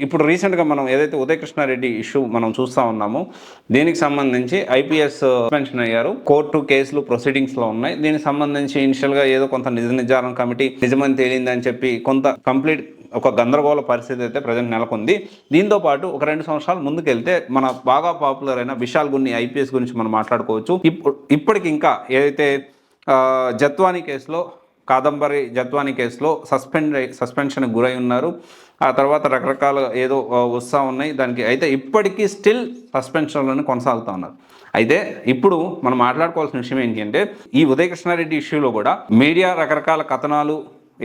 ఇప్పుడు రీసెంట్గా మనం ఏదైతే ఉదయ్ కృష్ణారెడ్డి ఇష్యూ మనం చూస్తూ ఉన్నామో దీనికి సంబంధించి ఐపీఎస్ సస్పెన్షన్ అయ్యారు. కోర్టు కేసులు ప్రొసీడింగ్స్లో ఉన్నాయి. దీనికి సంబంధించి ఇనిషియల్గా ఏదో కొంత నిజ నిర్ధారణ కమిటీ నిజమని తేలిందని చెప్పి కొంత కంప్లీట్ ఒక గందరగోళ పరిస్థితి అయితే ప్రజెంట్ నెలకొంది. దీంతో పాటు ఒక 2 సంవత్సరాలు ముందుకెళ్తే మన బాగా పాపులర్ అయిన విశాల్ గున్ని ఐపీఎస్ గురించి మనం మాట్లాడుకోవచ్చు. ఇప్పటికి ఇంకా ఏదైతే జత్వానీ కేసులో కాదంబరి జత్వానీ కేసులో సస్పెన్షన్కి గురై ఉన్నారు. ఆ తర్వాత రకరకాల ఏదో వస్తూ ఉన్నాయి దానికి. అయితే ఇప్పటికీ స్టిల్ సస్పెన్షన్లోనే కొనసాగుతూ ఉన్నారు. అయితే ఇప్పుడు మనం మాట్లాడుకోవాల్సిన విషయం ఏంటి అంటే ఈ ఉదయ్ కృష్ణారెడ్డి ఇష్యూలో కూడా మీడియా రకరకాల కథనాలు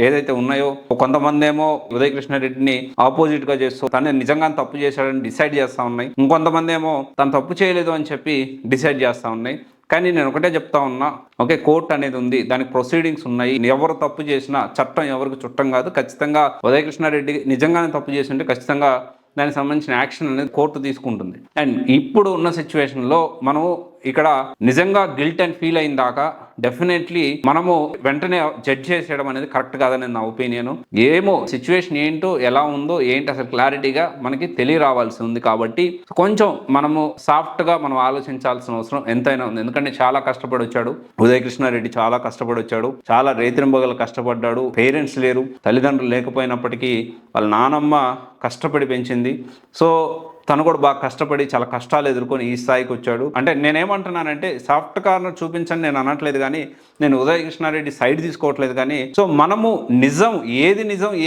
ఏదైతే ఉన్నాయో కొంతమంది ఏమో ఉదయ్ కృష్ణారెడ్డిని ఆపోజిట్ గా చేస్తూ తను నిజంగా తప్పు చేశాడని డిసైడ్ చేస్తూ ఉన్నాయి. ఇంకొంతమంది ఏమో తను తప్పు చేయలేదు అని చెప్పి డిసైడ్ చేస్తూ ఉన్నాయి. కానీ నేను ఒకటే చెప్తా ఉన్నా, ఓకే, కోర్టు అనేది ఉంది, దానికి ప్రొసీడింగ్స్ ఉన్నాయి. ఎవరు తప్పు చేసినా చట్టం ఎవరికి చుట్టం కాదు. ఖచ్చితంగా ఉదయ్ కృష్ణారెడ్డి నిజంగానే తప్పు చేసి ఉంటే ఖచ్చితంగా దానికి సంబంధించిన యాక్షన్ అనేది కోర్టు తీసుకుంటుంది. అండ్ ఇప్పుడు ఉన్న సిచ్యువేషన్లో మనము ఇక్కడ నిజంగా గిల్ట్ అండ్ ఫీల్ అయిన దాకా డెఫినెట్లీ మనము వెంటనే జడ్జ్ చేసేయడం అనేది కరెక్ట్ కాదని నా ఒపీనియన్. ఏమో సిచ్యువేషన్ ఏంటో ఎలా ఉందో ఏంటి అసలు క్లారిటీగా మనకి తెలియరావాల్సి ఉంది. కాబట్టి కొంచెం మనము సాఫ్ట్గా మనం ఆలోచించాల్సిన అవసరం ఎంతైనా ఉంది. ఎందుకంటే చాలా కష్టపడి వచ్చాడు ఉదయ్ కృష్ణారెడ్డి, చాలా కష్టపడి వచ్చాడు, చాలా రేతిరింబగలు కష్టపడ్డాడు. పేరెంట్స్ లేరు, తల్లిదండ్రులు లేకపోయినప్పటికీ వాళ్ళ నానమ్మ కష్టపడి పెంచింది. సో తను కూడా బాగా కష్టపడి చాలా కష్టాలు ఎదుర్కొని ఈ స్థాయికి వచ్చాడు. అంటే నేనేమంటున్నానంటే సాఫ్ట్ కార్నర్ చూపించని నేను అనట్లేదు, కానీ నేను ఉదయ్ కృష్ణారెడ్డి సైడ్ తీసుకోవట్లేదు. కానీ సో మనము నిజం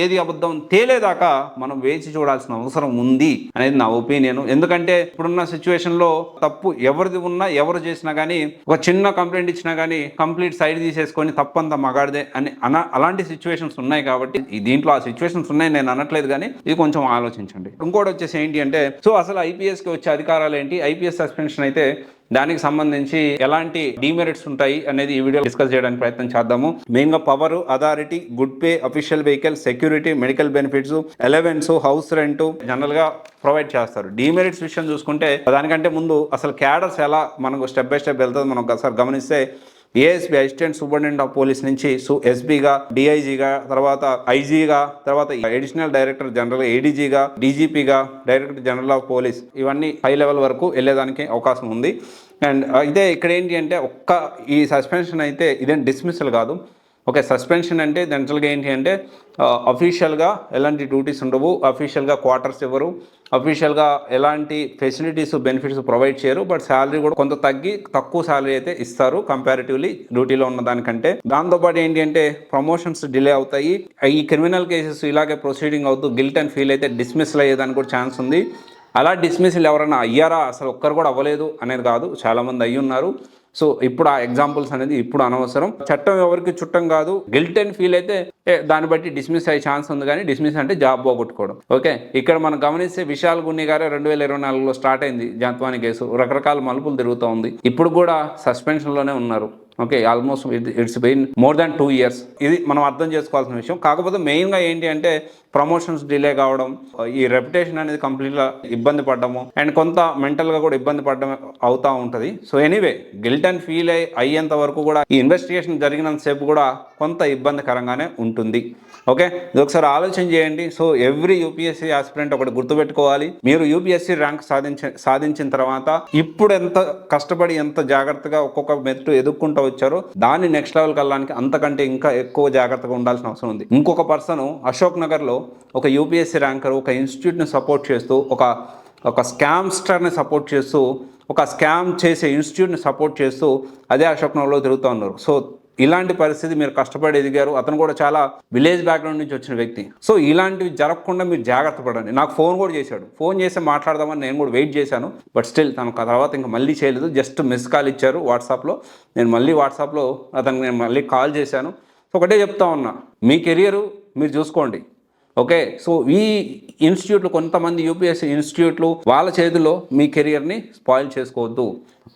ఏది అబద్ధం తేలేదాకా మనం వేచి చూడాల్సిన అవసరం ఉంది అనేది నా ఒపీనియన్. ఎందుకంటే ఇప్పుడున్న సిచ్యువేషన్లో తప్పు ఎవరిది ఉన్నా ఎవరు చేసినా కానీ ఒక చిన్న కంప్లైంట్ ఇచ్చినా కానీ కంప్లీట్ సైడ్ తీసేసుకొని తప్పంతా మగాడిదే అని అలాంటి సిచ్యువేషన్స్ ఉన్నాయి. కాబట్టి దీంట్లో ఆ సిచ్యువేషన్స్ ఉన్నాయి నేను అనట్లేదు, కానీ ఇది కొంచెం ఆలోచించండి. ఇంకోటి వచ్చేసి ఏంటి అంటే సో అసలు ఐపీఎస్కి వచ్చే అధికారాలు ఏంటి, ఐపీఎస్ సస్పెన్షన్ అయితే దానికి సంబంధించి ఎలాంటి డిమెరిట్స్ ఉంటాయి అనేది ఈ వీడియో డిస్కస్ చేయడానికి ప్రయత్నం చేద్దాము. మెయిన్గా power, authority, good pay, official vehicle, security, medical benefits, allowance, house rent జనరల్గా ప్రొవైడ్ చేస్తారు. డిమెరిట్స్ విషయం చూసుకుంటే దానికంటే ముందు అసలు క్యాడర్స్ ఎలా మనకు స్టెప్ బై స్టెప్ వెళ్తుంది మనం ఒకసారి గమనిస్తే ASP assistant superintendent of police నుంచి ఎస్పీగా, డిఐజీగా, తర్వాత ఐజీగా, తర్వాత అడిషనల్ డైరెక్టర్ జనరల్ ఏడీజీగా, డీజీపీగా, డైరెక్టర్ జనరల్ ఆఫ్ పోలీస్, ఇవన్నీ హై లెవెల్ వరకు వెళ్ళేదానికి అవకాశం ఉంది. అండ్ అయితే ఇక్కడ ఏంటి అంటే ఈ సస్పెన్షన్ అయితే ఇదేం డిస్మిసల్ కాదు. ఓకే, సస్పెన్షన్ అంటే జనరల్గా ఏంటి అంటే అఫీషియల్గా ఎలాంటి డ్యూటీస్ ఉండవు, అఫీషియల్గా క్వార్టర్స్ ఇవ్వరు, అఫీషియల్గా ఎలాంటి ఫెసిలిటీస్ బెనిఫిట్స్ ప్రొవైడ్ చేయరు. బట్ శాలరీ కూడా కొంత తక్కువ శాలరీ అయితే ఇస్తారు కంపారిటివ్లీ డ్యూటీలో ఉన్న దానికంటే. దాంతోపాటు ఏంటి అంటే ప్రమోషన్స్ డిలే అవుతాయి. ఈ క్రిమినల్ కేసెస్ ఇలాగే ప్రొసీడింగ్ అవుతూ గిల్ట్ అండ్ ఫీల్ అయితే డిస్మిస్ల్ అయ్యేదానికి కూడా ఛాన్స్ ఉంది. అలా డిస్మిస్లు ఎవరైనా అయ్యారా, అసలు ఒక్కరు కూడా అవ్వలేదు అనేది కాదు, చాలామంది అయ్యి ఉన్నారు. సో ఇప్పుడు ఆ ఎగ్జాంపుల్స్ అనేది ఇప్పుడు అనవసరం. చట్టం ఎవరికి చుట్టం కాదు. గిల్ట్ అండ్ ఫీల్ అయితే దాన్ని బట్టి డిస్మిస్ అయ్యే ఛాన్స్ ఉంది, కానీ డిస్మిస్ అంటే జాబ్ పోగొట్టుకోవడం. ఓకే, ఇక్కడ మనం గమనిస్తే విశాల్ గున్ని గారే 2024లో స్టార్ట్ అయింది జత్వానీ కేసు, రకరకాల మలుపులు తిరుగుతూ ఉంది. ఇప్పుడు కూడా సస్పెన్షన్లోనే ఉన్నారు. Okay, almost it's been more than 2 years. ఇది మనం అర్థం చేసుకోవాల్సిన విషయం. కాకపోతే మెయిన్గా ఏంటి అంటే ప్రమోషన్స్ డిలే కావడం, ఈ రెప్యుటేషన్ అనేది కంప్లీట్గా ఇబ్బంది పడ్డము, అండ్ కొంత మెంటల్గా కూడా ఇబ్బంది పడడం అవుతూ ఉంటుంది. So anyway guilt and feel అయ్యేంత వరకు కూడా ఈ ఇన్వెస్టిగేషన్ జరిగినంత సేపు కూడా కొంత ఇబ్బందికరంగానే ఉంటుంది. ఓకే, ఇది ఒకసారి ఆలోచన చేయండి. సో ఎవ్రీ యూపీఎస్సీ ఆస్పిరెంట్ ఒకటి గుర్తుపెట్టుకోవాలి, మీరు యూపీఎస్సీ ర్యాంక్ సాధించిన తర్వాత ఇప్పుడు ఎంత కష్టపడి ఎంత జాగ్రత్తగా ఒక్కొక్క మెరిట్ ఎదుర్కొంటూ వచ్చారో దాన్ని నెక్స్ట్ లెవెల్కి వెళ్ళడానికి అంతకంటే ఇంకా ఎక్కువ జాగ్రత్తగా ఉండాల్సిన అవసరం ఉంది. ఇంకొక పర్సన్ అశోక్ నగర్లో ఒక యూపీఎస్సీ ర్యాంకర్ ఒక ఇన్స్టిట్యూట్ని సపోర్ట్ చేస్తూ ఒక స్కామ్స్టర్ని సపోర్ట్ చేస్తూ ఒక స్కామ్ చేసే ఇన్స్టిట్యూట్ని సపోర్ట్ చేస్తూ అదే అశోక్ నగర్లో తిరుగుతూ ఉన్నారు. సో ఇలాంటి పరిస్థితి మీరు కష్టపడి ఎదిగారు. అతను కూడా చాలా విలేజ్ బ్యాక్గ్రౌండ్ నుంచి వచ్చిన వ్యక్తి. సో ఇలాంటివి జరగకుండా మీరు జాగ్రత్త పడండి. నాకు ఫోన్ కూడా చేశాడు, ఫోన్ చేసి మాట్లాడదామని నేను కూడా వెయిట్ చేశాను. బట్ స్టిల్ తను తర్వాత ఇంకా మళ్ళీ చేయలేదు, జస్ట్ మిస్ కాల్ ఇచ్చారు వాట్సాప్లో. నేను మళ్ళీ వాట్సాప్లో అతనికి నేను మళ్ళీ కాల్ చేశాను. సో ఒకటే చెప్తా ఉన్నా, మీ కెరియర్ మీరు చూసుకోండి. ఓకే, సో ఈ ఇన్స్టిట్యూట్లు కొంతమంది యూపీఎస్సీ ఇన్స్టిట్యూట్లు వాళ్ళ చేతిలో మీ కెరియర్ని స్పాయిల్ చేసుకోవద్దు.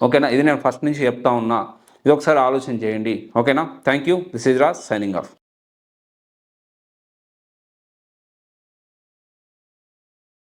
ఓకేనా, ఇది నేను ఫస్ట్ నుంచి చెప్తా ఉన్నా. ఇది ఒకసారి ఆలోచన చేయండి. ఓకేనా, thank you. This is Raj signing off.